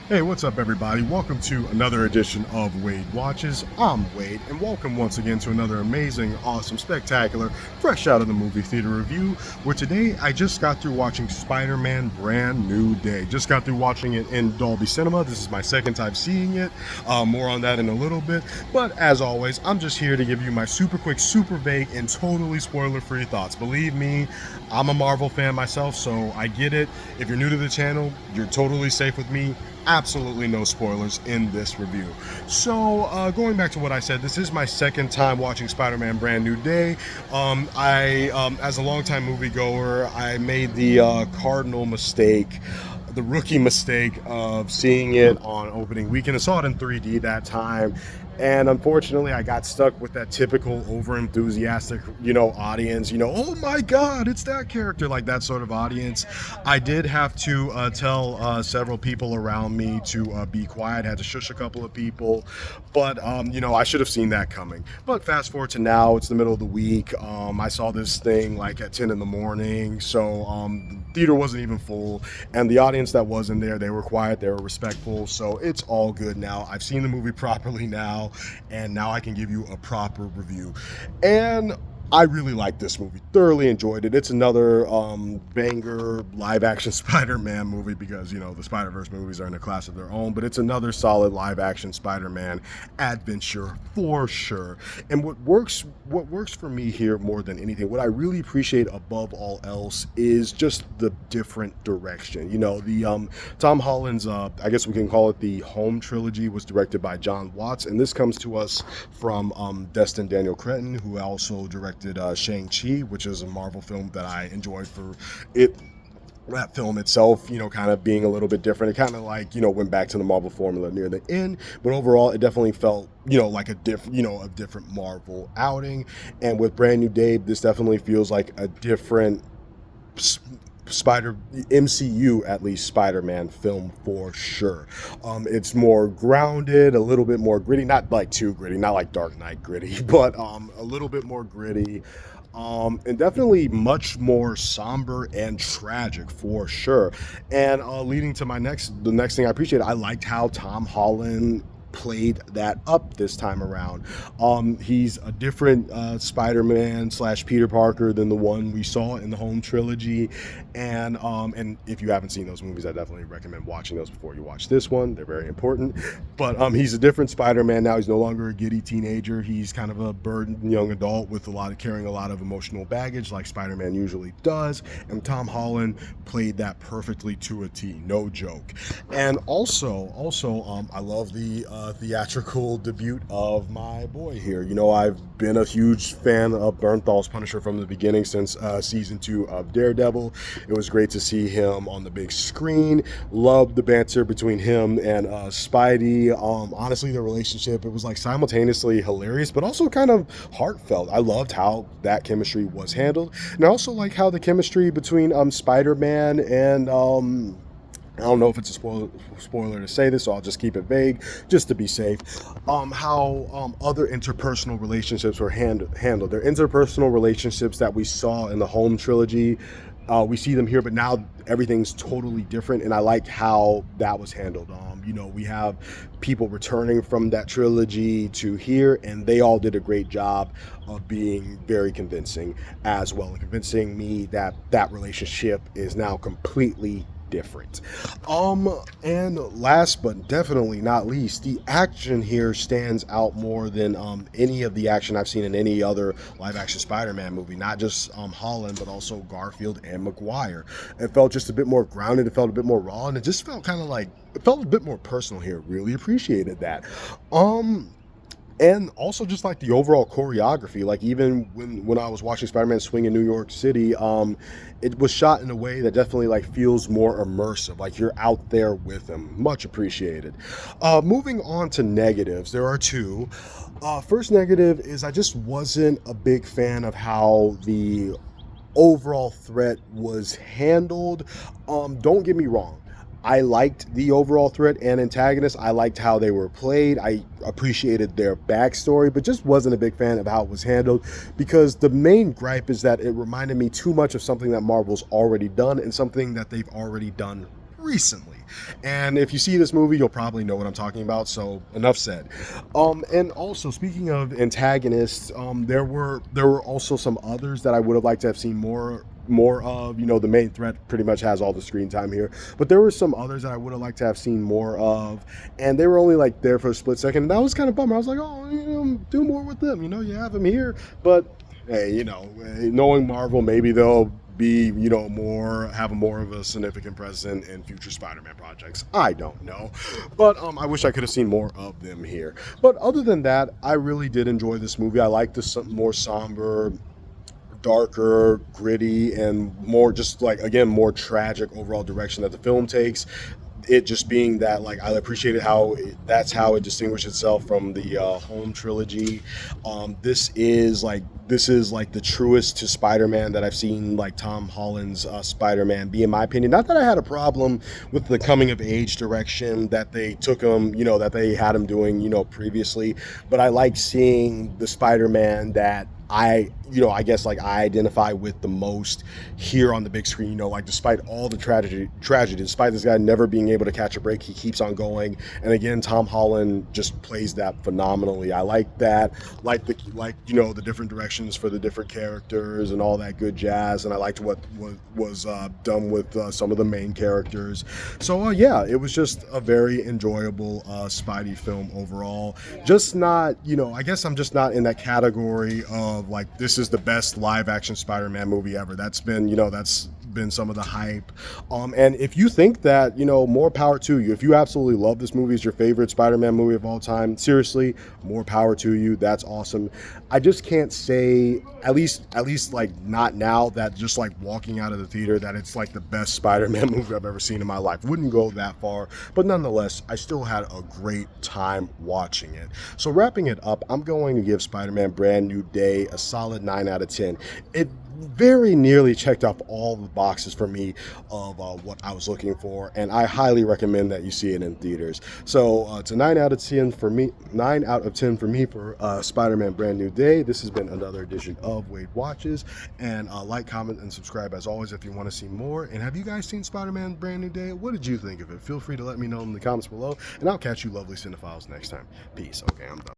Hey, what's up, everybody? Welcome to another edition of Wade Watches. I'm Wade, and welcome once again to another amazing, awesome, spectacular, fresh out of the movie theater review. Where today I just got through watching Spider Man Brand New Day. Just got through watching it in Dolby Cinema. This is my second time seeing it. More on that in a little bit. But as always, I'm just here to give you my super quick, super vague, and totally spoiler free thoughts. Believe me, I'm a Marvel fan myself, so I get it. If you're new to the channel, you're totally safe with me. Absolutely no spoilers in this review. So going back to what I said, this is my second time watching Spider-Man Brand New Day. As a longtime moviegoer, I made the cardinal mistake, the rookie mistake of seeing it on opening weekend. I saw it in 3D that time, and unfortunately I got stuck with that typical over enthusiastic audience, oh my god, it's that character, like that sort of audience. I did have to tell several people around me to be quiet. I had to shush a couple of people, but I should have seen that coming. But fast forward to now, it's the middle of the week. I saw this thing like at 10 in the morning, so the theater wasn't even full, and the audience that was in there, they were quiet, they were respectful, so it's all good now. I've seen the movie properly now, and now I can give you a proper review. And I really like this movie, thoroughly enjoyed it. It's another banger live-action Spider-Man movie because, the Spider-Verse movies are in a class of their own, but it's another solid live-action Spider-Man adventure for sure. And what works for me here more than anything, what I really appreciate above all else is just the different direction. The Tom Holland's, I guess we can call it the Home trilogy, was directed by John Watts, and this comes to us from Destin Daniel Cretton, who also directed Shang-Chi, which is a Marvel film that I enjoyed for it. That film itself, kind of being a little bit different. It kind of went back to the Marvel formula near the end, but overall, it definitely felt, like a different Marvel outing. And with Brand New Day, this definitely feels like a different MCU, at least, Spider-Man film for sure. It's more grounded, a little bit more gritty, not like too gritty, not like Dark Knight gritty, but a little bit more gritty. And definitely much more somber and tragic for sure. And leading to the next thing I appreciate, I liked how Tom Holland played that up this time around. He's a different Spider-Man / Peter Parker than the one we saw in the Home trilogy, and if you haven't seen those movies, I definitely recommend watching those before you watch this one. They're very important. But he's a different Spider-Man now. He's no longer a giddy teenager. He's kind of a burdened young adult with carrying a lot of emotional baggage, like Spider-Man usually does. And Tom Holland played that perfectly to a T, no joke. And also, I love the theatrical debut of my boy here. I've been a huge fan of Bernthal's Punisher from the beginning, since season 2 of Daredevil. It was great to see him on the big screen. Loved the banter between him and Spidey. Honestly, their relationship, it was simultaneously hilarious, but also kind of heartfelt. I loved how that chemistry was handled. And I also like how the chemistry between Spider-Man and I don't know if it's a spoiler to say this, so I'll just keep it vague, just to be safe. How other interpersonal relationships were handled. They're interpersonal relationships that we saw in the Home trilogy. We see them here, but now everything's totally different, and I liked how that was handled. We have people returning from that trilogy to here, and they all did a great job of being very convincing as well, and convincing me that that relationship is now completely different. And last but definitely not least, the action here stands out more than any of the action I've seen in any other live action Spider-Man movie, not just Holland, but also Garfield and Maguire. It felt just a bit more grounded, it felt a bit more raw, and it just felt it felt a bit more personal here. Really appreciated that. And also just the overall choreography, even when I was watching Spider-Man swing in New York City, it was shot in a way that definitely feels more immersive, you're out there with him. Much appreciated. Moving on to negatives, there are two. First negative is I just wasn't a big fan of how the overall threat was handled. Don't get me wrong, I liked the overall threat and antagonist. I liked how they were played. I appreciated their backstory, but just wasn't a big fan of how it was handled, because the main gripe is that it reminded me too much of something that Marvel's already done and something that they've already done recently. And if you see this movie, you'll probably know what I'm talking about. So enough said. And also speaking of antagonists, there were also some others that I would have liked to have seen more of. You know, the main threat pretty much has all the screen time here, but there were some others that I would have liked to have seen more of, and they were only like there for a split second. And that was kind of bummer. I was like, oh, you know, do more with them. You know, you have them here, but hey, you know, knowing Marvel, maybe they'll be, you know, have a more of a significant presence in future Spider-Man projects. I don't know, but I wish I could have seen more of them here. But other than that, I really did enjoy this movie. I like the more somber, darker, gritty, and more just like, again, more tragic overall direction that the film takes. It just being that, like, I appreciated how that's how it distinguished itself from the home trilogy. This is like the truest to Spider-Man that I've seen, like Tom Holland's Spider-Man be, in my opinion. Not that I had a problem with the coming of age direction that they took him, you know, that they had him doing, you know, previously, but I like seeing the Spider-Man that I guess like I identify with the most here on the big screen. You know, like despite all the tragedy, despite this guy never being able to catch a break, he keeps on going. And again, Tom Holland just plays that phenomenally. I like that, like you know, the different directions for the different characters and all that good jazz. And I liked what was done with some of the main characters. So yeah, it was just a very enjoyable Spidey film overall. Just not, you know, I guess I'm just not in that category of like, this is the best live action Spider-Man movie ever. That's been some of the hype. And if you think that, you know, more power to you. If you absolutely love this movie, is your favorite Spider-Man movie of all time, seriously, more power to you. That's awesome. I just can't say, at least like not now, that just like walking out of the theater that it's like the best Spider-Man movie I've ever seen in my life. Wouldn't go that far, but nonetheless, I still had a great time watching it. So wrapping it up, I'm going to give Spider-Man Brand New Day a solid 9 out of 10. It very nearly checked off all the boxes for me of what I was looking for, and I highly recommend that you see it in theaters. So it's a 9 out of 10 for me. 9 out of 10 for me for Spider-Man Brand New Day. This has been another edition of Wade Watches, and like, comment, and subscribe as always if you want to see more. And have you guys seen Spider-Man Brand New Day? What did you think of it? Feel free to let me know in the comments below, and I'll catch you lovely cinephiles next time. Peace. Okay, I'm done.